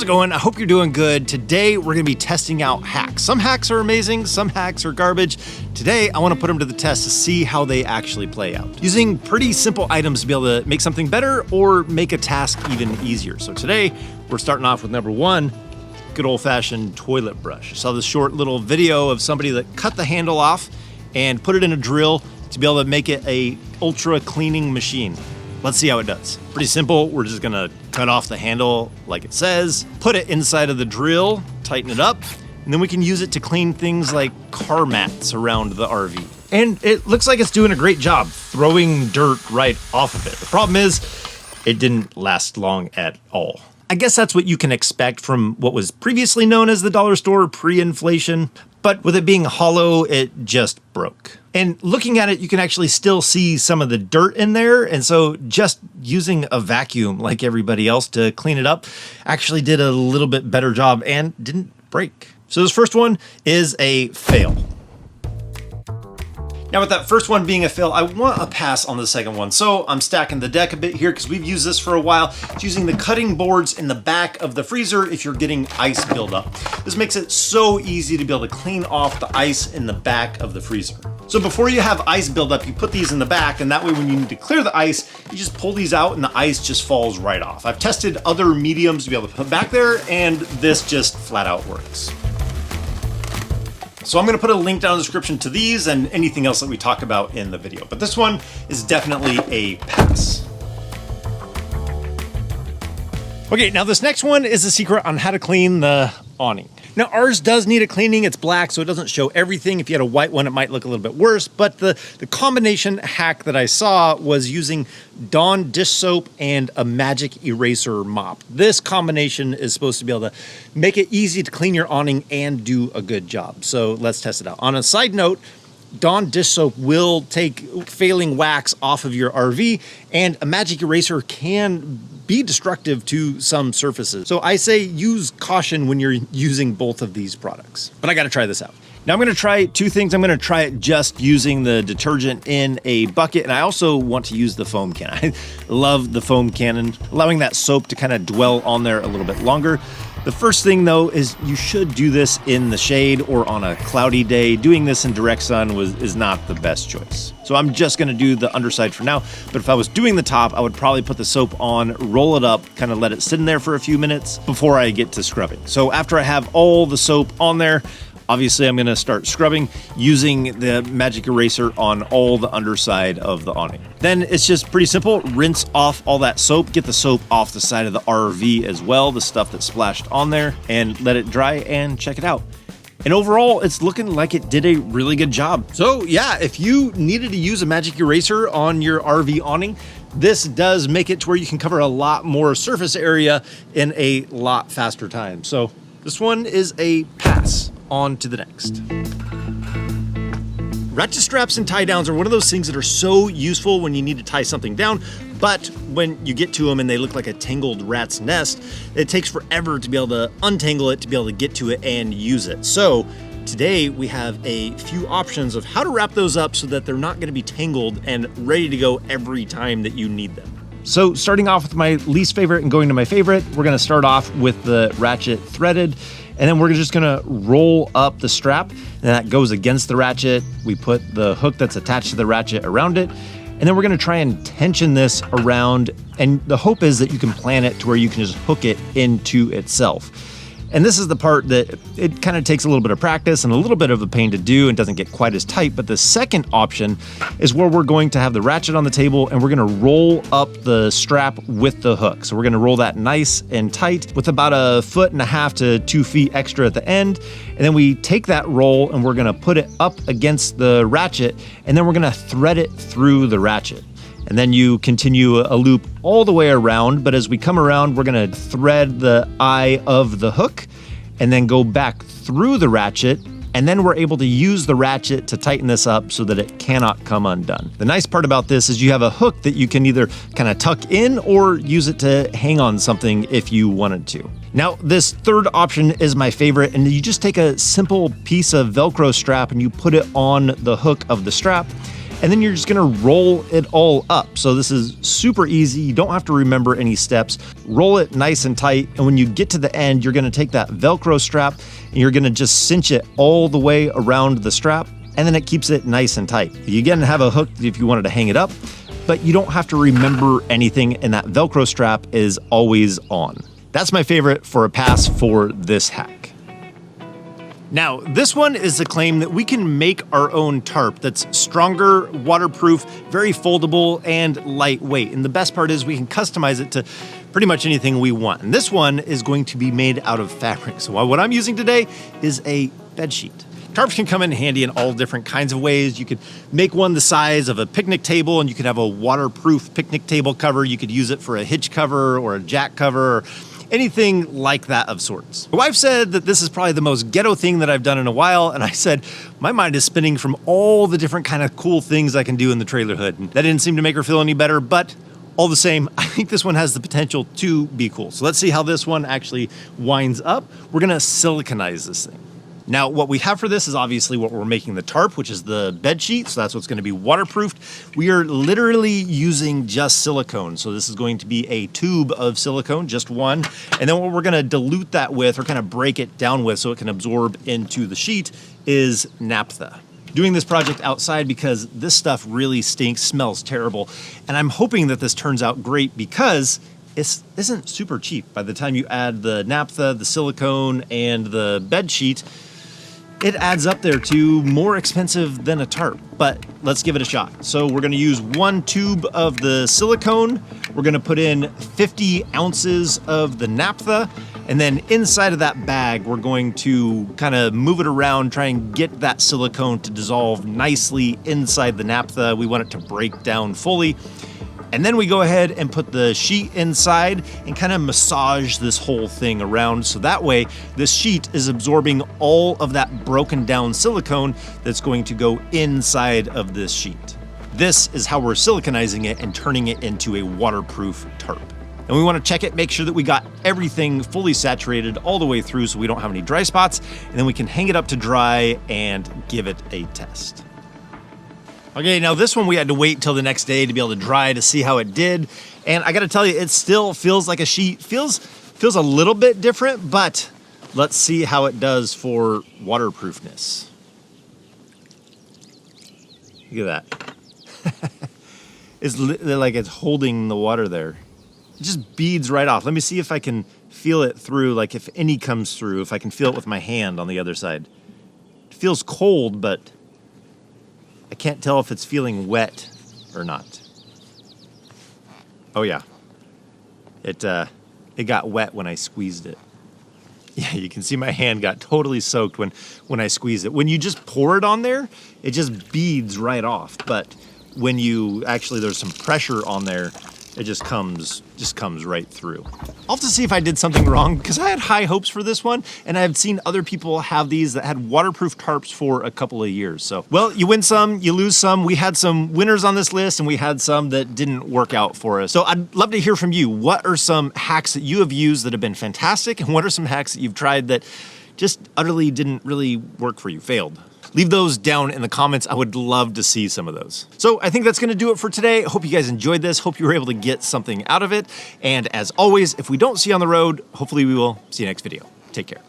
How's it going? I hope you're doing good. Today, we're gonna be testing out hacks. Some hacks are amazing, some hacks are garbage. Today, I wanna put them to the test to see how they actually play out. Using pretty simple items to be able to make something better or make a task even easier. So today, we're starting off with number one, good old-fashioned toilet brush. I saw this short little video of somebody that cut the handle off and put it in a drill to be able to make it a ultra cleaning machine. Let's see how it does. Pretty simple. We're just gonna cut off the handle like it says, put it inside of the drill, tighten it up, and then we can use it to clean things like car mats around the RV. And it looks like it's doing a great job throwing dirt right off of it. The problem is, it didn't last long at all. I guess that's what you can expect from what was previously known as the dollar store pre-inflation, but with it being hollow, it just broke. And looking at it, you can actually still see some of the dirt in there. And so just using a vacuum like everybody else to clean it up actually did a little bit better job and didn't break. So this first one is a fail. Now with that first one being a fail, I want a pass on the second one. So I'm stacking the deck a bit here because we've used this for a while. It's using the cutting boards in the back of the freezer if you're getting ice buildup. This makes it so easy to be able to clean off the ice in the back of the freezer. So before you have ice buildup, you put these in the back, and that way when you need to clear the ice, you just pull these out and the ice just falls right off. I've tested other mediums to be able to put back there, and this just flat out works. So I'm gonna put a link down in the description to these and anything else that we talk about in the video. But this one is definitely a pass. Okay, now this next one is a secret on how to clean the awning. Now ours does need a cleaning, it's black, so it doesn't show everything. If you had a white one, it might look a little bit worse, but the combination hack that I saw was using Dawn dish soap and a magic eraser mop. This combination is supposed to be able to make it easy to clean your awning and do a good job. So let's test it out. On a side note, Dawn dish soap will take failing wax off of your RV, and a magic eraser can be destructive to some surfaces. So I say use caution when you're using both of these products. But I gotta try this out. Now I'm gonna try two things. I'm gonna try it just using the detergent in a bucket, and I also want to use the foam can. I love the foam cannon, allowing that soap to kind of dwell on there a little bit longer. The first thing though is you should do this in the shade or on a cloudy day. Doing this in direct sun is not the best choice. So I'm just gonna do the underside for now, but if I was doing the top, I would probably put the soap on, roll it up, kind of let it sit in there for a few minutes before I get to scrubbing. So after I have all the soap on there, obviously I'm gonna start scrubbing using the magic eraser on all the underside of the awning. Then it's just pretty simple. Rinse off all that soap, get the soap off the side of the RV as well, the stuff that splashed on there, and let it dry and check it out. And overall, it's looking like it did a really good job. So yeah, if you needed to use a magic eraser on your RV awning, this does make it to where you can cover a lot more surface area in a lot faster time. So this one is a pass. On to the next. Ratchet straps and tie downs are one of those things that are so useful when you need to tie something down, but when you get to them and they look like a tangled rat's nest, it takes forever to be able to untangle it, to be able to get to it and use it. So today we have a few options of how to wrap those up so that they're not gonna be tangled and ready to go every time that you need them. So starting off with my least favorite and going to my favorite, we're gonna start off with the ratchet threaded, and then we're just gonna roll up the strap, and that goes against the ratchet. We put the hook that's attached to the ratchet around it, and then we're gonna try and tension this around, and the hope is that you can plan it to where you can just hook it into itself. And this is the part that it kind of takes a little bit of practice and a little bit of a pain to do and doesn't get quite as tight. But the second option is where we're going to have the ratchet on the table and we're gonna roll up the strap with the hook. So we're gonna roll that nice and tight with about 1.5 to 2 feet extra at the end. And then we take that roll and we're gonna put it up against the ratchet, and then we're gonna thread it through the ratchet. And then you continue a loop all the way around, but as we come around, we're gonna thread the eye of the hook and then go back through the ratchet, and then we're able to use the ratchet to tighten this up so that it cannot come undone. The nice part about this is you have a hook that you can either kind of tuck in or use it to hang on something if you wanted to. Now, this third option is my favorite, and you just take a simple piece of Velcro strap and you put it on the hook of the strap. and then you're just gonna roll it all up. So this is super easy. You don't have to remember any steps. Roll it nice and tight, and when you get to the end, you're gonna take that Velcro strap and you're gonna just cinch it all the way around the strap, and then it keeps it nice and tight. You again have a hook if you wanted to hang it up, but you don't have to remember anything, and that Velcro strap is always on. That's my favorite for a pass for this hack. Now, this one is the claim that we can make our own tarp that's stronger, waterproof, very foldable, and lightweight. And the best part is we can customize it to pretty much anything we want. And this one is going to be made out of fabric. So what I'm using today is a bed sheet. Tarps can come in handy in all different kinds of ways. You could make one the size of a picnic table, and you could have a waterproof picnic table cover. You could use it for a hitch cover or a jack cover, or anything like that of sorts. My wife said that this is probably the most ghetto thing that I've done in a while, and I said, my mind is spinning from all the different kind of cool things I can do in the trailer hood. And that didn't seem to make her feel any better, but all the same, I think this one has the potential to be cool. So let's see how this one actually winds up. We're gonna siliconize this thing. Now, what we have for this is obviously what we're making the tarp, which is the bed sheet. So that's what's going to be waterproofed. We are literally using just silicone. So this is going to be a tube of silicone, just one. And then what we're going to dilute that with, or kind of break it down with so it can absorb into the sheet, is naphtha. Doing this project outside because this stuff really stinks, smells terrible. And I'm hoping that this turns out great because it isn't super cheap. By the time you add the naphtha, the silicone, and the bed sheet, it adds up there to more expensive than a tarp, but let's give it a shot. So we're gonna use 1 tube of the silicone. We're gonna put in 50 ounces of the naphtha, and then inside of that bag, we're going to kind of move it around, try and get that silicone to dissolve nicely inside the naphtha. We want it to break down fully. And then we go ahead and put the sheet inside and kind of massage this whole thing around. So that way, this sheet is absorbing all of that broken down silicone that's going to go inside of this sheet. This is how we're siliconizing it and turning it into a waterproof tarp. And we want to check it, make sure that we got everything fully saturated all the way through so we don't have any dry spots. And then we can hang it up to dry and give it a test. Okay, now this one we had to wait till the next day to be able to dry to see how it did. And I gotta tell you, it still feels like a sheet. Feels a little bit different, but let's see how it does for waterproofness. Look at that. It's like it's holding the water there. It just beads right off. Let me see if I can feel it through, like if any comes through, if I can feel it with my hand on the other side. It feels cold, but I can't tell if it's feeling wet or not. Oh yeah, it got wet when I squeezed it. Yeah, you can see my hand got totally soaked when I squeezed it. When you just pour it on there, it just beads right off. But when you actually, there's some pressure on there, it just comes right through. I'll have to see if I did something wrong because I had high hopes for this one, and I've seen other people have these that had waterproof tarps for a couple of years. So, well, you win some, you lose some. We had some winners on this list, and we had some that didn't work out for us. So I'd love to hear from you. What are some hacks that you have used that have been fantastic, and what are some hacks that you've tried that just utterly didn't really work for you, failed? Leave those down in the comments. I would love to see some of those. So I think that's gonna do it for today. Hope you guys enjoyed this. Hope you were able to get something out of it. And as always, if we don't see you on the road, hopefully we will see you next video. Take care.